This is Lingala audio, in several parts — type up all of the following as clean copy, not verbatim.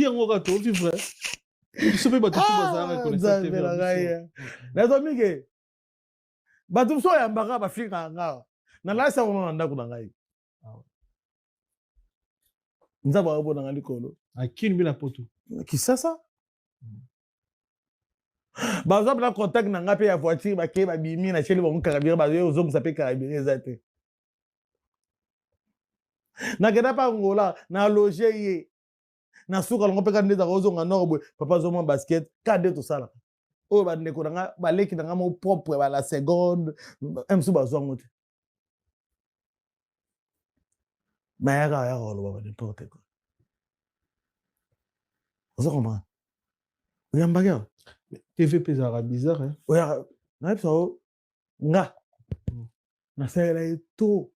dit en orato, tu vrai. Tu sais pas tout ça reconnaître TV. Na zomi ke. Batum so ya mbaka ba fika nga. Na la sa wona ndako na ngai. Nzaba obo na ngali kolo. Akini bila poto. Kisasa? Bazo na contact na nga pe ya voiture ba ke ba bimi na cheli ba mu carabiner ba yo zo mu sape carabiner ezate. Na keda pa ngola na loger ye. Na suka longo pe ka ndeza ko zo nga norbo papa zo mo basket ka de to sala. O ba ndeko nga ba leki nga mo propre ba la seconde emsu ba zo ngote. Mais ya lo ba n'importe quoi. Vous comprenez? Vous avez un bagage. TVP ça bizarre hein. Oui, na ça nga. Na sala to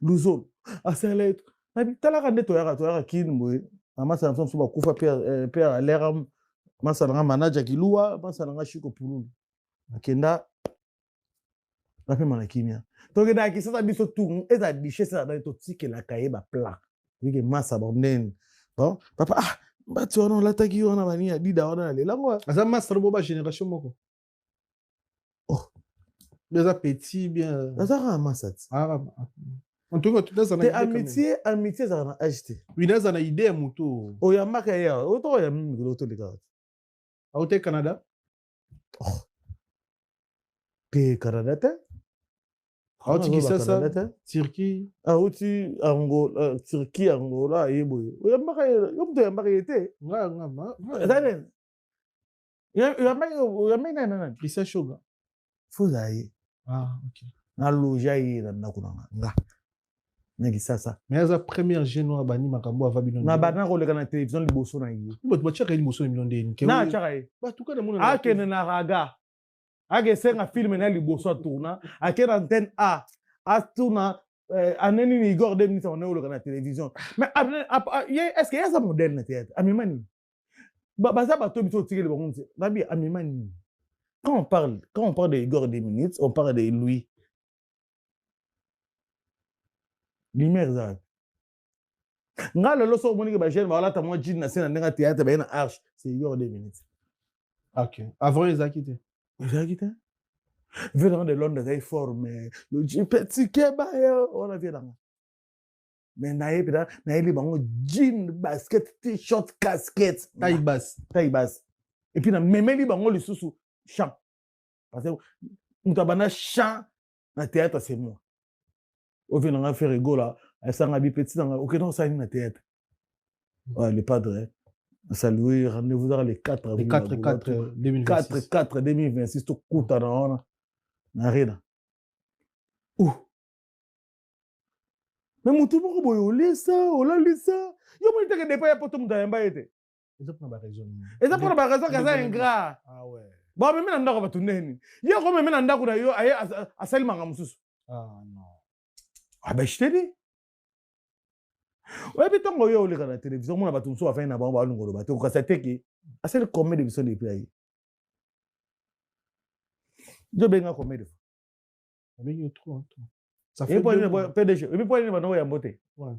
luzo. A sala to. Na bi tala ka ndeto ya kin moy. Mama sa mson suba kufa père à l'air masa nga manager kilua masa nga shiko pululu. Nakenda na pe manakimia. To ke da ki sasa biso tu eza biche ça dans to tike la kaye ba plat. Wike masa bonden. Bon, papa bati wana lataki wana bani ya dida wana le lango asa master boba génération moko déjà petit bien asa ka masat en tout cas tout ça na amitié ça na acheter oui ça na idée muto o ya maka ya o to ya mimi ko to le ka au te Canada pe Canada te auti Kisasa Turquie auti Angola Turquie Angola yebo o ya maka yo mto ya maka yete nga ya maka na Christian Shoga Fuzai ok na loja yi na kuna nga na Kisasa mais za première génois bani makambo ava bino na bana ko leka na télévision liboso na yi bo chaka liboso ni milonde ni na chaka yi ba tuka na mona akene na raga ake senga film na liboso tourna akena antenne A tourna aneni ni Igor 2 minutes on est au la télévision mais est-ce qu'il y a ça modèle na théâtre amimani ba ça ba to biso tirer le bon babi amimani quand on parle de Igor 2 minutes on parle de Louis Lumière ça nga le loso monique ba jeune ba la ta moi jean na scène na théâtre ba na arche c'est Igor 2 minutes ok avant les a quitté venant de Londres ils formé le petit keba on a vu là mais naïe bango jean basket t-shirt casquette taille basse et puis na memeli bango le sous chant parce que mutabana chant na théâtre c'est moi au venant à faire rigolo là ça nga bi petit dans OK non ça na théâtre le padre saluer rendez-vous dans les 4 2026 to kuta na arena mais mutu moko boyo olisa yo moni teke depa ya poto mutu ayamba ete eza pour na ba raison kaza ingrat ouais bon mais mena ndako batu neni ye ko me mena ndako na yo aye asali manga mususu non ba chiteli ouais bitongo yo oleka na télévision mona batu mususu afai na bango ba lungolo batu ko kasa teki asali comédie biso de pays je benga comédie avec trop ça fait PDG et puis pour aller maintenant ya mbote ouais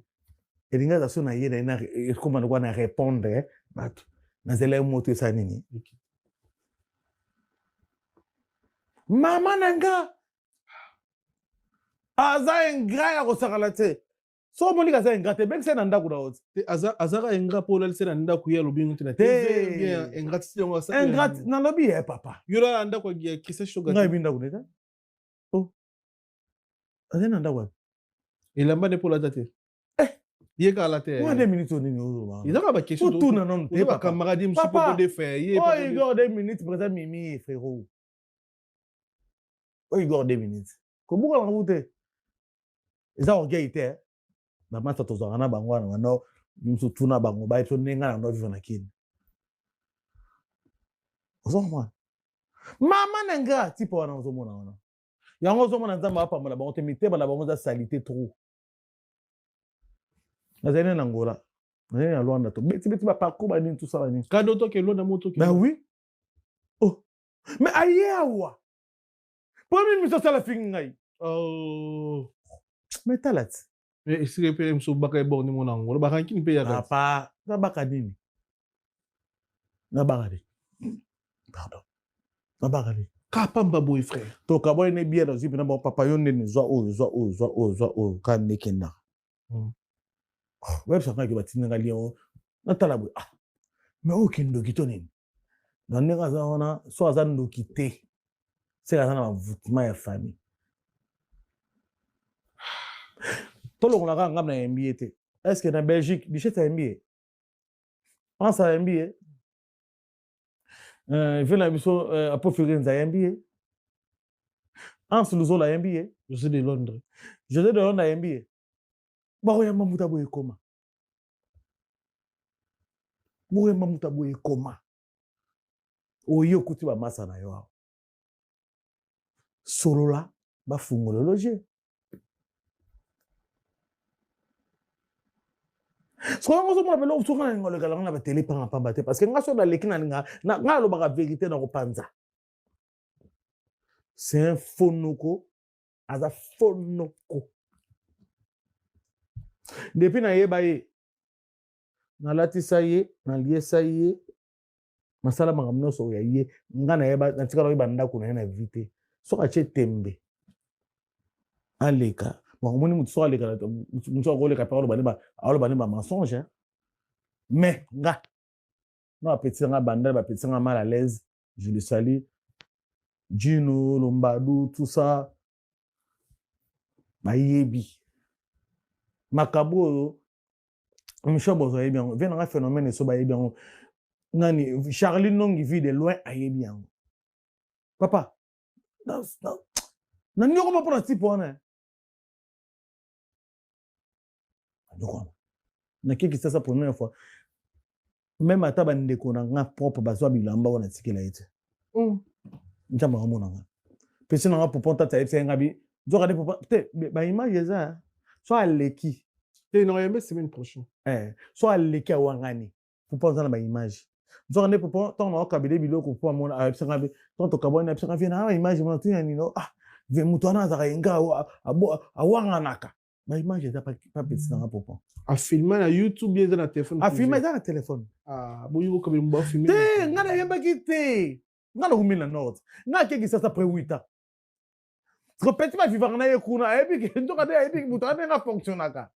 elinga za sona yena ina comment quoi na répondre batu na zela moto ça nini mama nanga aza ingrat ya kosakala te so moni ka za ingrat te ben sena ndako na oti azaka ingrat pour aller sena ndako ya lobingo te na TV bien ingrat ti ngo sa ingrat na lobi ya papa yura ndako ya Christian Shoga ngai binda ko neta azena ndako ilamba ne pour la date yeka la terre moi 2 minutes on est il a pas question tout non non t'es pas camarade me suis pas de faire Igor 2 minutes présent mimi frérot Igor 2 minutes comment on route eza orgueil ba mata tozanga na bango wana no nimso tuna bango ba to nenga na no vivana kini ozomwa mama nanga tipo wana ozomona wana yango ozomona nzamba apa mala bango te miteba la bango za salité trop nazene na ngola nazene na Luanda to beti ba parcours ba nini tout ça nini kado to ke Luanda moto ke bah oui oh mais ayewa premier mission ça la fingai oh mais talat mais est-ce que PM so baka bon ni mon angola baka kini pe ya papa ça baka nini Na bagade. Pardon. Na bagade. Kapamba boy frère. To ka boy ne biye dans zipi na bon papa yo ne zo o ka ne kenda. Web sa ka ki batina ngali on. Na tala boy. Ah. Mais aucune kito nini. Na nega za wana so azan ndo kité. C'est la na voutement ya famille. Tout le monde a un NBA. Est-ce que dans Belgique, il y a un NBA? France a un NBA. Il fait la mission à Pofurins à NBA. Hans Luzol a NBA. Je suis de Londres. Je suis de Londres à NBA. Baroya Mamutaboye Koma. Baroya Mamutaboye Koma. Oyo kuti ba masa na yo. Solo la ba fungolo loger. So ngo so mo belo utsuka ngolo kala ngana ba tele panga pamba te parce que ngaso na lekina nga lo ba vérité na ko panza. C'est un fonoko aza fonoko. Depuis na yeba ye na latisa ye na liesa ye masala makamno so ya ye nga na yeba na tikala yeba ndako na vite so ka che tembe aleka bon moni mutu so aleka mutu ko leka parole bani ba mensonge mais nga na petit nga banda ba petit nga mal à l'aise je le salue Gino Lombadou tout ça ba yebi makabo Michel Bozo yebi bien vient un phénomène so ba yebi nani Charlie Nongi vit de loin a yebi papa nani ko ma pour type on na kiki sasa première fois même ata bande ko na nga propre bazwa bilamba wana tikela ite njamba ngamo na nga pesi na nga pour ponta ta ite ngabi zo ka pour te ba image za so aleki et non yembe semaine prochaine so aleki awangani pour ponta na ba image zo ka pour ton na kabile biloko pour mona a pesi ngabi ton to kabona pesi ngabi na image mona tu yani no ve mutwana za ka inga awanganaka ma image za pas petit na popo a filmer na YouTube bien na téléphone a filmer na téléphone boyo ko mba filmer te ngana yemba kite ngana humina note na keki sasa pre 8 ans ko petit ma vivre na yekuna ebi ke ndoka de ebi mutana na fonctionnaka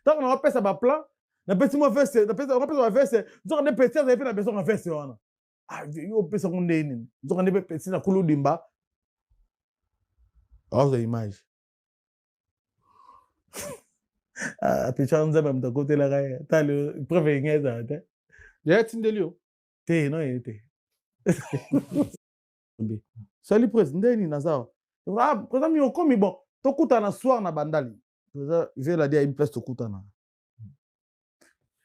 tant on a pesa ba plan na petit mo veste na pesa on pesa ba veste ndoka ne petit na ebi na besoin na veste wana yo pesa ngondeni ndoka ne petit na kuludimba aux images picha nzaba mtakote la gaya tale preve ngeza te ya tindelio te no ete sali pres ndeni nazawa kwa mi okomi bon tokuta na soir na bandali je la dia une place tokuta na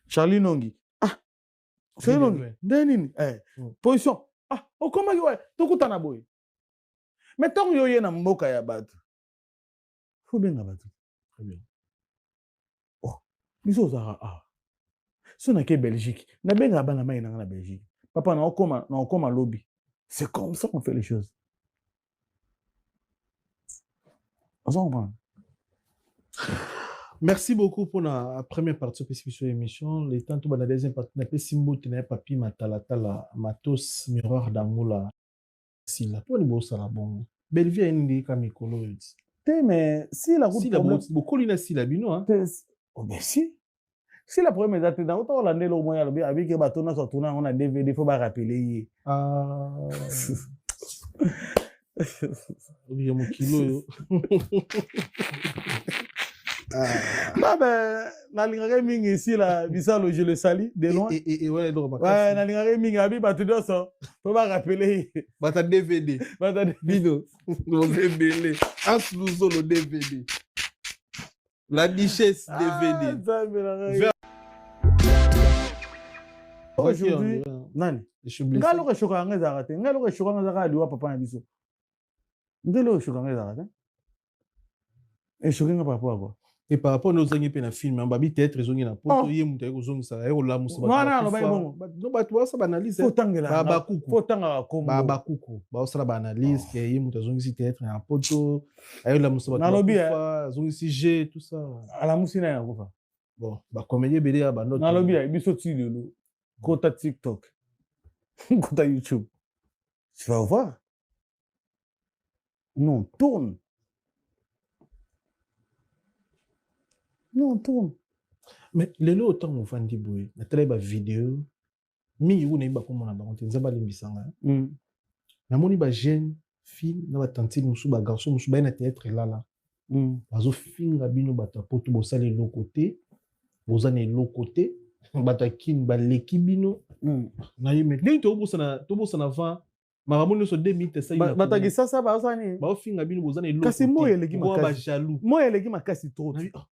Charlie Nongi Charlie Nongi ndeni position okoma yo tokuta na boy mais tant yo ye na mboka ya batu faut bien na batu très bien. Biso za so na ke Belgique na benga bana mai na Belgique papa na okoma lobby c'est comme ça qu'on fait les choses merci beaucoup pour la première partie de cette émission les temps tout la deuxième partie na pe simbo tena papi matala matos miroir d'angola sila pour ni bossa la bon Belleville ndi kamikolo te mais si la route problème beaucoup lina sila bino hein oh ben si la première date dans autant Hollandais au moins avec que bateau na so tourner on a DVD faut pas rappeler oui mon kilo ben na lingare mingi ici la bisalo je le salue de loin et ouais na lingare mingi abi bateau so faut pas rappeler bata DVD bata bino no DVD as luzo le DVD la duchesse DVD aujourd'hui nani ngalo ko shoka ngeza kate ngalo ko shoka ngeza ka liwa papa na biso ndelo shoka ngeza kate et shoka nga papa quoi et par rapport aux années na film en babi théâtre zongi na poto ye muta ko zongi sa ero la musa ba non ba bon no ba tu sa analyse faut tangela ba kuku faut tanga kombo ba kuku ba sa ba analyse que ye muta zongi si théâtre na poto ero la musa ba zongi si G tout ça ala musina ya kofa bon ba comédie belé ba note na lobby biso ti lelo kota TikTok Écoute à YouTube. Tu vas voir. Nous, on tourne. Nous, on tourne. Mais les lots autant on fait des bruits. La télé ba vidéo. Mi ou n'est pas comme on a banté. Nous avons limbisanga. Na moni ba jeune fille na ba tante musu ba garçon musu ba na théâtre là. Bazo finga bino bata poto bosa les l'autre côté. Boza ne l'autre côté. Bata kin ba leki bino. Na yeme. Dès to bosa na va. Maramoni so 2000 ça il bata ki sasa ba osani. Ba finga bino boza ne l'autre côté. Kasi mo eleki makasi. Ba jaloux. Mo eleki makasi trop.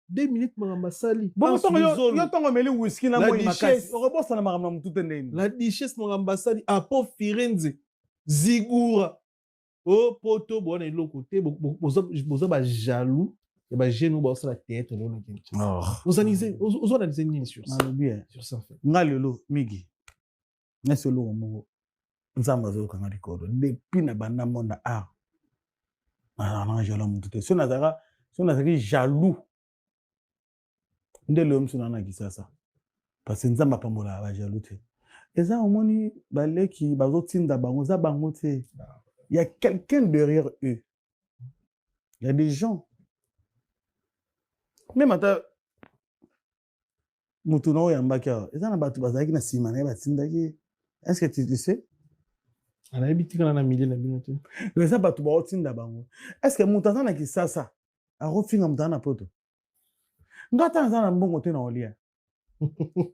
2 minutes maramba sali. Bon yo tongo meli whisky na mo makasi. Okobosa na maramba mutute ndeni. La richesse maramba sali apo Firenze. Zigura. Oh poto bon et l'autre côté boza ba jaloux et ba jeune ba la tête là on vous analysez ni sur ça bien sur ça en fait ngalelo migi na solo mo nzamba zo kanga dikodo depuis na banda monda na jaloux mutute so na zaka jaloux ndelo msuna na kisasa parce que nzamba pambola ba jaloux te eza omoni baleki bazotinda bango za bango te. Il y a quelqu'un derrière eux. Il y a des gens. Même à Moutono et Ambaka, ils ont battu Bazaki na Simane Batindaki. Est-ce que tu sais? On a habité dans la milieu de la minute. Les abattu Batinda Bango. Est-ce que Moutana na Kisasa a refait un Mutana poto? Ngata na mbongo te na olia.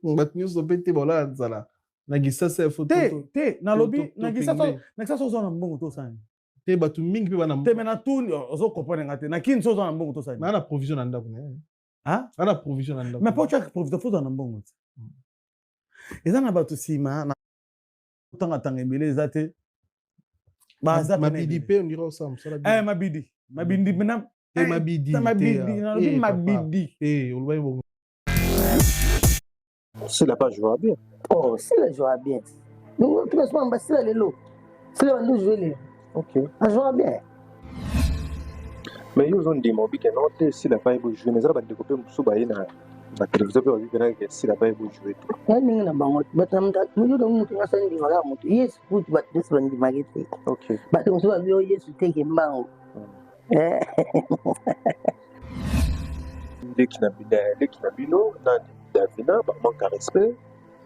Batnu so pete bola nzala. Na Kisasa e photo. Te na lobby na Kisasa so na mbongo to sani. Te batu mingi pe bana. Te mena tout ozo comprendre ngate na kin so na mbongo to sani. Na na provision anda kuna. Hein? Ana provision anda. Mais pas tu as provision fo na mbongo. Eza na batu sima na tanga tanga ebele ezate. Ba za mabidi pe on dira ça msala. Mabidi mena mabidi. Mabidi. On le voit. S'il n'a pas joué bien. Oh, s'il a joué bien. Donc, tout le monde, s'il a les lots. S'il a joué les. Ok. Il a joué bien. Mais ils ont dit, mon bic, non, s'il n'a pas joué, mais ça va découper sous la télévision, s'il n'a pas joué. Il y a une banque, mais nous devons nous faire un divaga. Yes, foot, but this one divaga. Ok. But also, we are yes to take him down. Dès qu'il n'a bilo, Davina, manque de respect.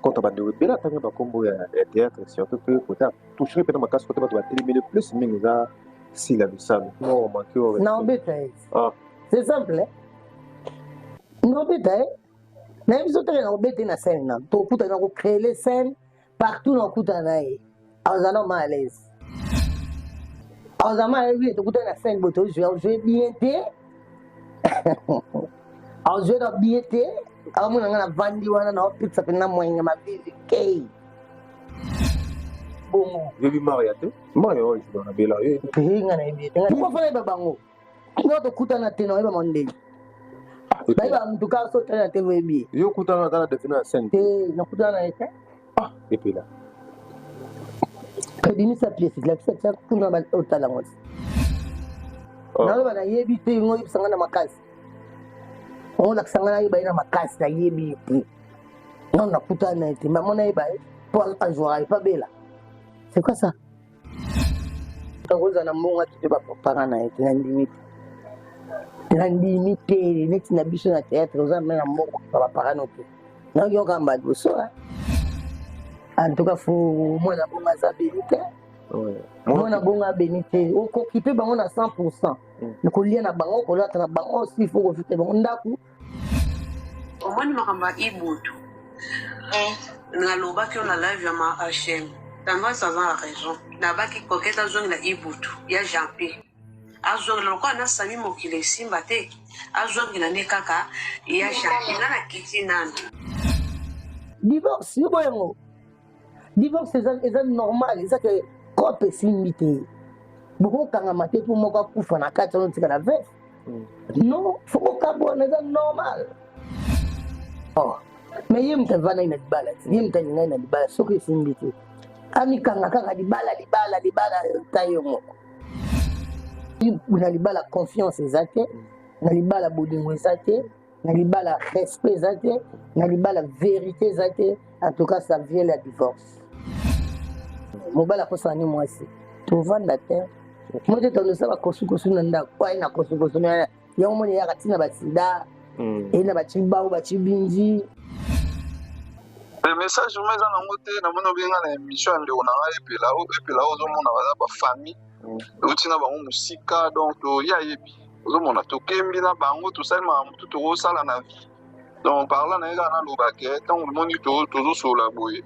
Quand on va de Bella, tu as combo et théâtre, surtout que tu as touché pendant ma casse, tu vas éliminer plus, mais nous a s'il a vu ça. Non, on manque au respect. Non, bétail. C'est simple. Non, bétail. Même si tu es en bétail dans la scène, tu as créé les scènes partout dans le Koutanaï. En allant mal à l'aise. En allant mal à l'aise, tu as la scène, tu as joué bien. En joué bien. Amu na vandi wana na pizza pena mwenye mabizi kei. Bongo. Je vis Mariate. Mario, je dois bien là. Pinga na ibi. Kwa fanya babango. Ngoto kutana tena eba monde. Baiba mtu ka so tena tena ibi. Yo kutana na defina scène. Na kutana ete. Et puis là. Kadini sa pièce la ça kuna ba otala ngos. Na ba na yebi te ngoyi sanga na makasi. On a sangana iba ina makasi na yebi pi. Non na kutana ete mais mon iba pour pas jouer pas bela. C'est quoi ça? Tagoza na mbonga tu pas préparer na ete na limite. Na limite next na biso na théâtre oza mais na mbonga pas préparer no te. Na yo kamba doso. En tout cas faut moi na bonga za benite. Ouais. Moi na bonga benite. O ko kipe bango na 100%. Ne ko lia na bango ko lata na bango si faut ko fite bango ndaku. Omoni makamba ibutu. Naloba que on a live ya ma HM. Tanga ça va raison. Na baki koketa zongi na ibutu ya Jean-P. Azongi loko na sami mokile simba te. Azongi na ne kaka ya Jean-P na kiti nana. Divorce yo boyango. Divorce c'est normal, c'est que couple simité. Beaucoup kanga maté pour moko kufa na kati on tika na vef. Non, faut ka bona c'est normal. Oh, mais yem te vana ina dibala. Yem te ina ina dibala soki simité. Ami kanga kanga dibala tayo moko. Na dibala confiance ezate, na dibala bolingo ezate, na dibala respect ezate, na dibala vérité ezate. En tout cas, ça vient le divorce. mobala akosala ni mwasi tovanda te mo te tondo osala kosukosu na ndako aye na kosukosu yango moni eyaka ntina basida eyi na bacibango bacibinzi message mo eza nango te namoni obenga na émission ya ndeko na ngai epela ozomona baza bafamille euti na bango mosika donc toya yebi ozomona tokembi na bango tosali makambo tu tokosala na vie donc parla na ye kaka naloba ke ntango omoni tozosola boye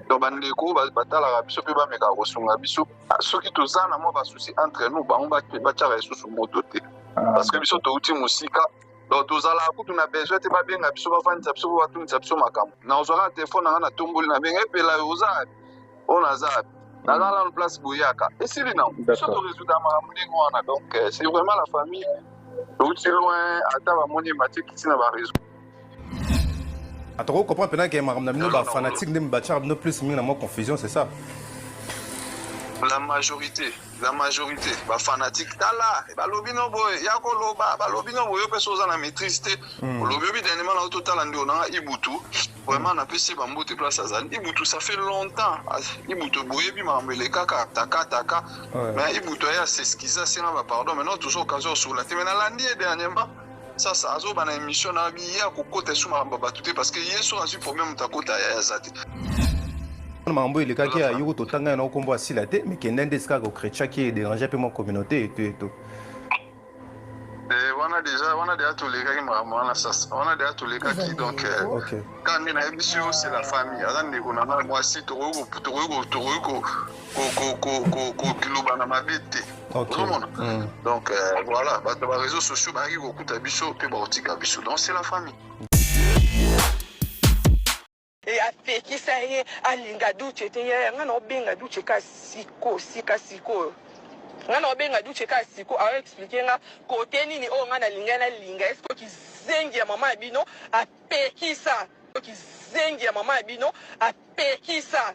donc bandeko batalaka biso mpe bamekaka kosunga biso soki toza na mwa basusi entre nous bango batiaka lisusu moto te parce que biso touti mosika donc tozalaka kutu na besoin te babenga biso bafandisa biso po batungisa biso makambo nazwaka telefone na ngai natomboli nabenga epela oza abi oyo naza abi naza lano place boyaka esili nango biso toresulta makambo ndenge wana donc c'est vraiment la famille touti loin ata bamoni matikiti na bareseau Attends, comprends maintenant que makambo na bino ba fanatique nde batiaka bino plus mingi na mwa confusion, c'est ça? La majorité, ba fanatique tala, balobi no boy, ya koloba, balobi no boy pe soza na maîtrise te. Lobi dernièrement na total ndo na Ibutu, vraiment na pesi ba mbote place azali. Ibutu ça fait longtemps. Ibutu boye bi mambe le kaka taka. Mais Ibutu ya s'excuser c'est na ba pardon, mais non toujours occasion sur la mais na landi dernièrement. Ça azo bana émission na bi ya kokota suma ba tout parce que yeso azu problème takota ya zati. Mambo il est qui a yo totanga na kombo asila te mais kende ndeska ko chrétien qui déranger peu mon communauté et tout. On a déjà tous les gars qui m'ont ça. On a déjà tous les gars qui donc quand on a émission c'est la famille. Alors on a moi si tu donc voilà, dans les réseaux sociaux bah il beaucoup d'abisso puis baotika biso donc c'est la famille. Et apekisa ye alinga duche te ye ngana obenga duche ka siko ngana obenga duche ka siko a expliquer nga côté nini o ngana linga est-ce que kizengi ya mama bino apekisa kizengi ya mama bino apekisa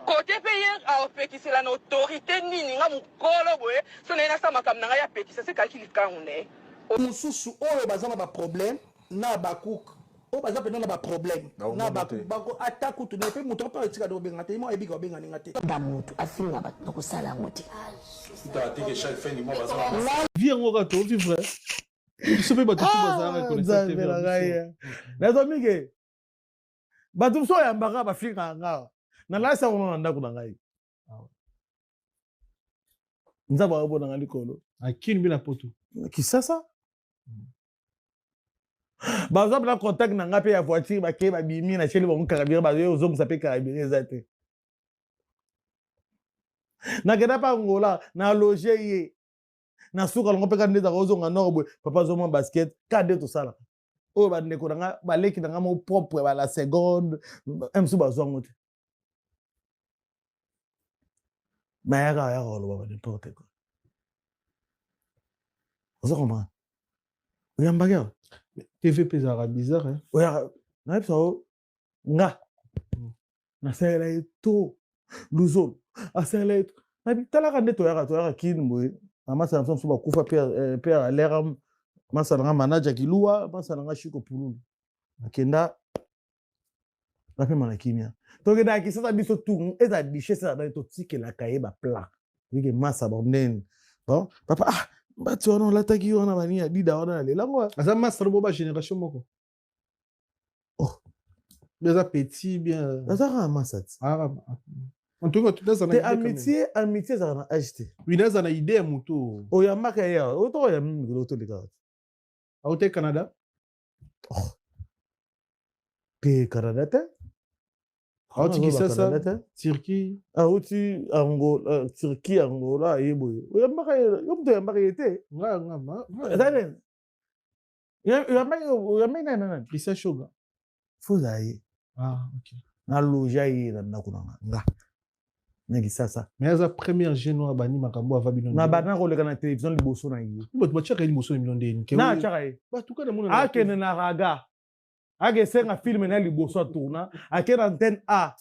côté payer a apekisa na autorité nini nga mukolo boye so na sa makamna nga ya apekisa c'est kalki likanune mususu oyo bazana ba problème na bakuka o baza pena na ba problème na ba attaque tu ne pe muto pa tika do benga te mo ebi ko benga ninga te ba mutu asinga ba tokusala ngoti ta te que chaque fin du mois baza vie ngo ka to vivre biso pe bato bazanga connaître te vera na zo mige bato so ya mbaka ba fika nga na lasa ona ndako na ngai nzaba bo na ngali kolo akini bila poto kisasa baza bla contact na ngape ya voiture ba bimi na cheli ba carabiner ba yo zongo sape carabiner zate na keda pa ngola na loger ye na suka longo pe ka ndeza ko zonga norbo papa zo mo basket ka de to sala o ba ndeko nga ba leki nga mo propre ba la seconde emsu ba zongo te mais ya lo ba n'importe quoi ozo comprendre oyamba TVP zara bizarre hein. Oya na pso nga na sele to luzol asele na bitala kande to yaka kin moy amasa na so ba kufa père l'air masa na manager kilua masa na shiko pululu akenda na pe mana kimia to ke da ki sasa biso tu eza diche ça na to tikela kaye ba plat wike masa ba nen bon papa bati wana olataki wana bani ya dida wana na lelango aza master bo ba génération moko déjà petit bien aza ka masat en tout cas tout ça na amitié ça na ht oui na za na idée ya moto o ya maka ya o to ya mimi to leka au te Canada pe Canada te auti sasa Turquie auti Angola Turquie Angola yebo ya maka yo mto ya maka yete nga dalen ya maka na Christian Shoga fuzaye ok na loja yi na kuna nga ngi sasa mais za première génois bani makambo avabino na bana ko leka na télévision liboso na yi bo chaka liboso million de ni na chaka yi ba tout cas na mona akene na raga age senga film na liboso a tourna akena antenne a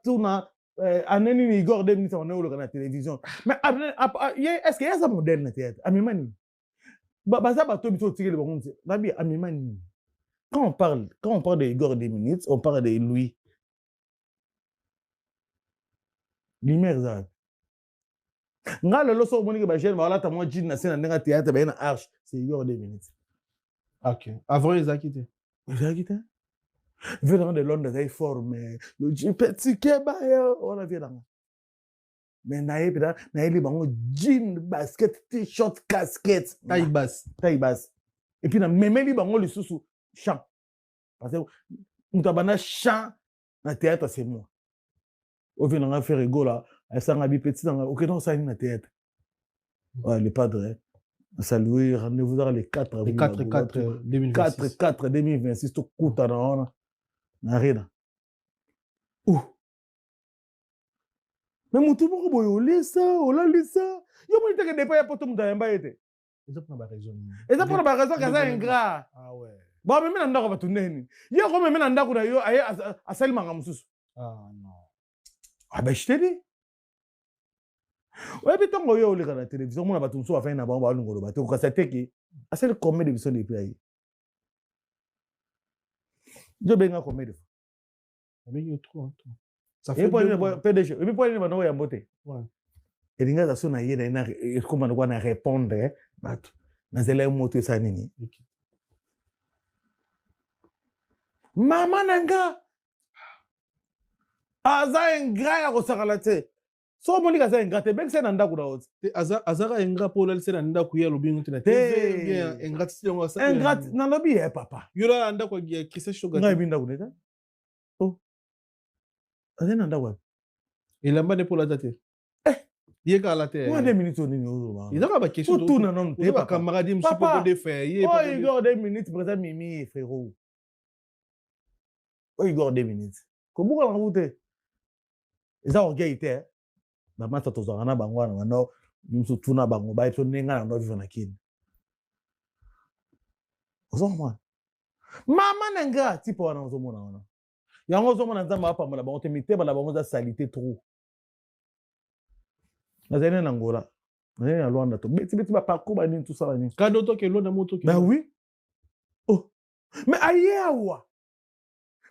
tourna aneni ni Igor 2 minutes on est au la télévision mais est-ce qu'il y a ça modèle na théâtre amimani baza bato bito tiré le bon nabi amimani quand on parle de Igor 2 minutes on parle de Louis lumière ça nga lelo so moni ke ba jeune ba la ta mo jean na scène na théâtre ba na arche c'est Igor 2 minutes. OK. Avant ils a quitté. Ils a quitté. Venant de Londres ils formé le petit keba on a vu là. Mais naïe peda naïe bango jean basket t-shirt casquette Taille basse. Et puis na memeli bango le sous chant parce que mutabana chant na théâtre c'est moi. Au vient on a fait rigolo là ça nga bi petit dans OK non ça na théâtre. Ouais le padre saluer rendez-vous dans les 4 2026. 4 2026 to kuta na rena. Ouh. Mais mutu moko boy olisa yo mo teke depa ya poto muta yamba ete. Eza pour ba raison. Eza pour ba raison kaza ingrat. Ah ouais. Ba meme na ndako batu neni. Yo ko meme na ndako na yo aye asali manga mususu. Ah non. Ah ben je te dis. Ouais bitongo yo oleka na télévision mona batu mususu afanya na bango ba lungolo batu ko sa teki. Asali combien de émissions depuis aye. Je benga combien de fois. Avec yo trop. Ça fait PDG. Et puis pour aller dans ya mbote. Ouais. Et linga za sona yena na comment on va répondre batu. Na zela moto sa nini. Mama nanga. Aza ingrat ya kosakala te. So moni kaza ingrat te bek se na ndako na oti. Azara ingrat pour le se na ndako ya lobingo te na te. Bien ingrat si on ça. Ingrat na lobi e papa. Yola ndako ya kisa shoga. Ngai binda kuneta. Oh. Azena ndako. Il a mbane pour la date. Yeka la te. Moi 2 minutes nini ozo. Il a pas question. Tout na non te papa. Camarade monsieur pour de faire. Oh Igor 2 minutes présent Mimi frérot. Oh Igor 2 minutes. Comment on route? Eza orgueil ba mata tozana bango na no mso tuna bango ba eto nenga na no vivre na kini. Ozo moi. Mama nanga tipo wana ozo mona wana. Yango ozo mona nzamba apa mona bango te mite ba na bango za salité trop. Nazene na ngola. Nazene na Luanda to. Beti ba parcours ba ni tout ça ba ni. Kado to ke Luanda moto ke. Bah oui. Oh. Mais aye awa.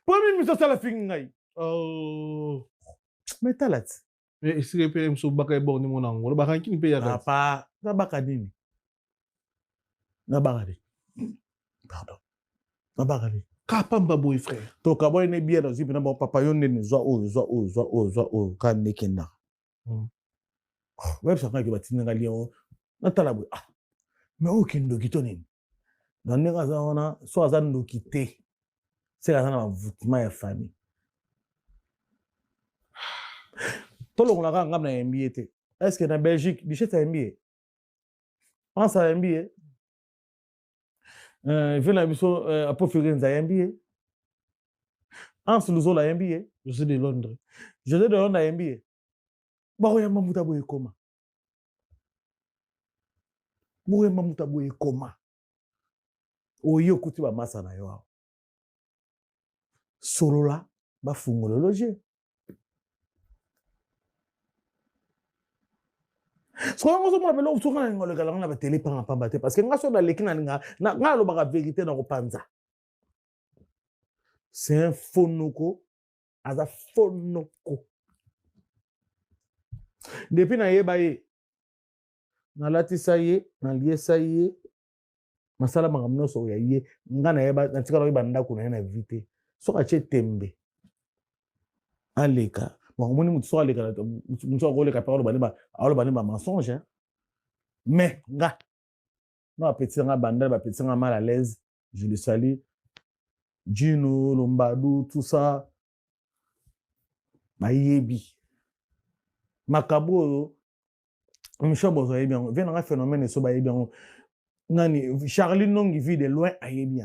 Premier mission ça la fingai. Oh. Mais talat. Mais est-ce que PM so baka borni mon angola baka kini pe ya. Papa, na baka nini? Na baka ni. Pardon. Na baka ni. Kapamba boy frère. To ka boy ne bien aussi na papa yo nini zo o kan ne kenda. Ouais ça ka ki batina ngali o. Na tala boy. Ah. Mais aucun dokito nini. Na nenga za ona so azan dokité. C'est la na voutement ya famille. Tout le monde a un NBA. Est-ce que dans Belgique, il y a un NBA? France a un NBA. Il y a un peu un NBA. Hans Luzol a un NBA. José de Londres. José de Londres a un NBA. Bon, il y a un Mamoutaboué comment? Bon, il y a un Mamoutaboué comment? Oh, il y a un coup de massa na yo. Solo là, ba fungolo loger. So ngo so mona pelo tsoka ngolo kala ngana ba télé pa ngapa parce que nga so na lekina nga lo ba vérité na ko panza. C'est un fonoko aza fonoko. Depuis na yeba ye na latisa ye na liesa ye masala makamno so ya ye nga na yeba na tikalo yeba ndako na na vite so ka che tembe aleka bon moni mutu so aleka mutu so koleka pa alo bani ba mensonge mais nga no petit nga banda ba petit nga mal à l'aise je le salue Gino Lombadou tout ça ba yebi makabo Michel Bozo yebi bien vient un phénomène so ba yebi nani Charlie Nongi vit de loin a yebi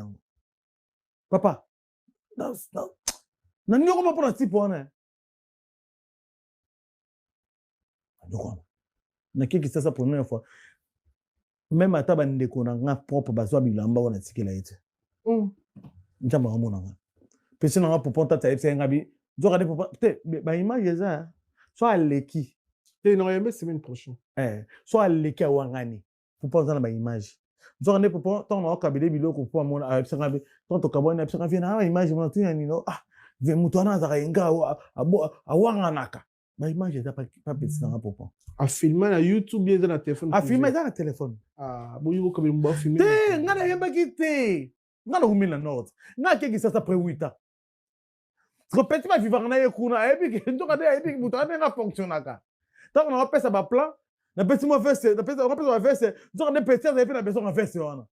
papa na nyoko pa pour type on na kiki sasa première fois même ata bandeko na nga propre bazwa bilamba wana tikela ete njamba ngomona nga pesi na nga poponta ta ete ngabi zoka de poponta te ba image za so aleki te na yembe semaine prochaine so aleki awangani poponta na ba image zoka de poponta na okabile biloko po mona a ngabi tonto kabona a ngabi na image mona tu yani no ah ve mutwana za kainga awanga naka Ba image eza pas petit na papa. A filmer na YouTube bien na téléphone. A filmer eza na téléphone. Ah, boyo comme mba filmer. Te, ngana yemba kite. Ngana humina note. Ngana keki sasa après 8 ans. Parce que petit ma vivre na yekuna et puis ndoka de et puis mutana na fonctionnaka. Donc on appelle ça ba plan. Na petit mo verse, na petit on appelle ça verse. Donc on est petit et puis na besoin de verse wana.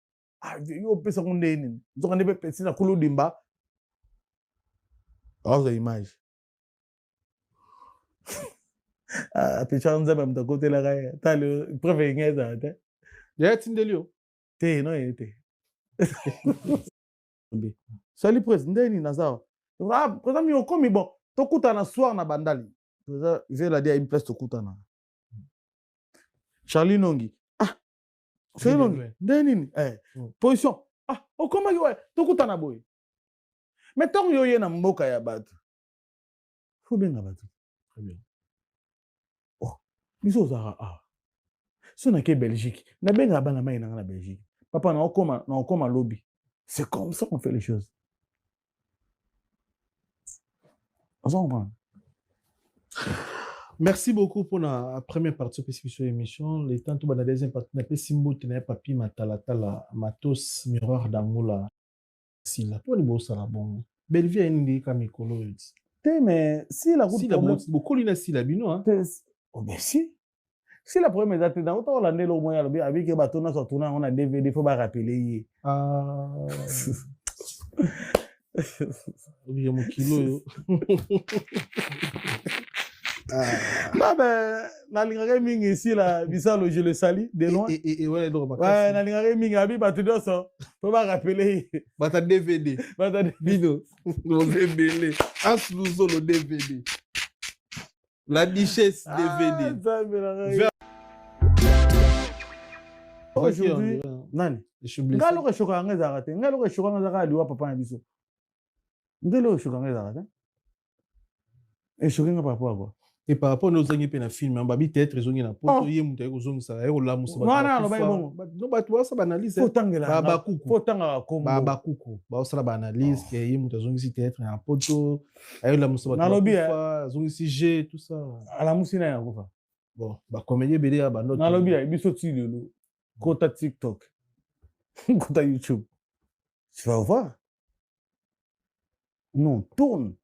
Ah, yo pesa kundeni. Donc on est petit na kulu dimba. Ah, ça image. Ah, picha nzaba mtakote la gaya. Tale preuve ngeza ta. Ya tindelio. Te no ete. Sali president nazawa. Ah, président mi okomi bon. Tokuta na soir na bandali. Président je la dia une place tokuta na. Charlie Nongi. Ah. Charlie Nongi. Ndeni position. Ah, okoma yo tokuta na boy. Mais tant yo ye na mboka ya batu. Faut bien na batu. Très bien. Biso zara ah. So na ke Belgique. Na benga bana mai na Belgique. Papa na okoma lobby. C'est comme ça qu'on fait les choses. Merci beaucoup pour la première partie de cette émission. Les temps tout la deuxième partie na pesimbo tena papi matala matos miroir d'angola. Si la pour ni bossa la bon. Belvie indi kamikolo. Te mais si la route beaucoup lina si la bino hein. Oh ben si. Si la première date dans autant la nelo moya lobi avec bateau na so tourna on a DVD faut pas rappeler. Ah. Oui, mon kilo. Ah ben na lingare mingi ici la bisalo je le sali de loin. Et ouais donc ouais na lingare mingi abi bateau so faut pas rappeler. Bata DVD. Bata bino. Le DVD. Asluzo le DVD. La duchesse DVD. Aujourd'hui, nani? Ngalo ke shoka ngeza rate. Ngalo ke shoka ngeza liwa papa na biso. Ndelo shoka ngeza rate. Et shoka nga papa quoi. Et par rapport aux années pe na film, babi théâtre zongi na poto ye muta ko zongi sa e ko la musa ba. Non non, ba bongo. No ba tu sa ba analyse. Fotangela. Ba kuku. Fotanga ko. Ba kuku. Ba sa ba analyse ke ye muta zongi si théâtre na poto. Ayo la musa ba. Na lobi zongi si G tout ça. Ala musina ya kufa. Bon, ba comédie bele ya ba note. Na lobi biso ti lelo. Kota TikTok. Kota YouTube. Tu vas voir. Non, tourne.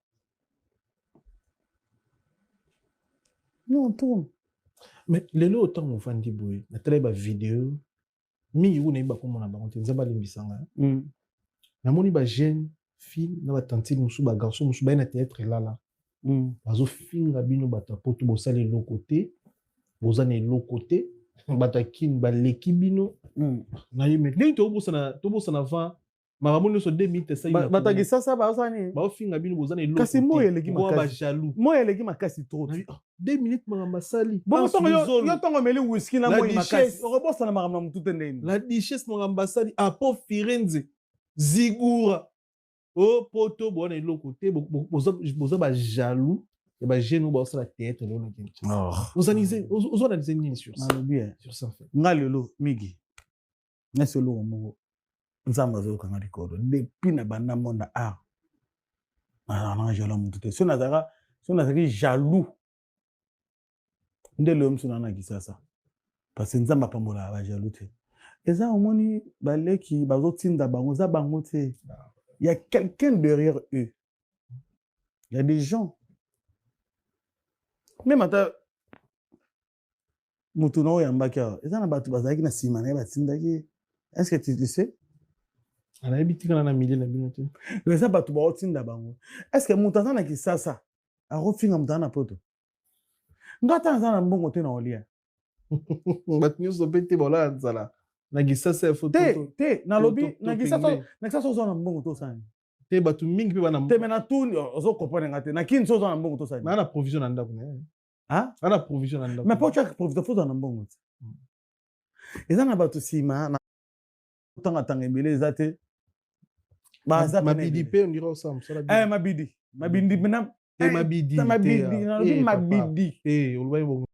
Non, tourne. Mais lelo autant on fandi boy. Na tele ba vidéo. Mi yu na ba ko mona ba on nzamba limbisanga. Na moni ba jeune fille na ba tantine musu ba garçon musu ba na théâtre là. Bazo finga bino bata poto bo sale lo côté. Bozane lo côté. Batakin ba lekibino na yime ndenge to bosana va maramoni so 2 minutes ça bataki sasa ba osani ba ofinga bino bozana elo kasi moye leki makasi ba jaloux moye leki makasi trop 2 minutes maramba sali bon yo tongo meli whisky na moye makasi orobosa na maramba mutute ndeni la duchesse maramba sali apo Firenze zigura o poto bona elo côté boza ba jaloux. Et ben j'ai nous bossé la tête là on a vous analysez vous analysez ni sur ça bien sur ça fait ngalelo migi na solo mo nzamba zo kanga dikodo depuis na banda monde art na jaloux mutute so na zaka jaloux ndelo msuna na kisasa parce que nzamba pambola ba jaloux te eza omoni baleki bazotinda bango za bango te il y a quelqu'un derrière eux il y a des gens. Même ata mutu no yambaka ezana batu bazaki na sima na batindaki est-ce que tu sais ana ebitika na milieu na bino te eza batu ba otinda bango est-ce que mutu azana ki sasa a refinga mutu na poto ngata azana mbongo te na olia batu nyoso pete bola nzala na gisasa photo te na lobby na gisasa ozana mbongo to sani te batu mingi pe bana te mena tuni ozo comprendre ngate na kin so ozana mbongo to sani na provision na ndako na ah ana provision na ndako mais pas chaque provision faut na mbongo ezana batu sima na tanga ebele ezate baza mabidi pe ndiro osam mabidi mena mabidi na lobby mabidi olwaye bongo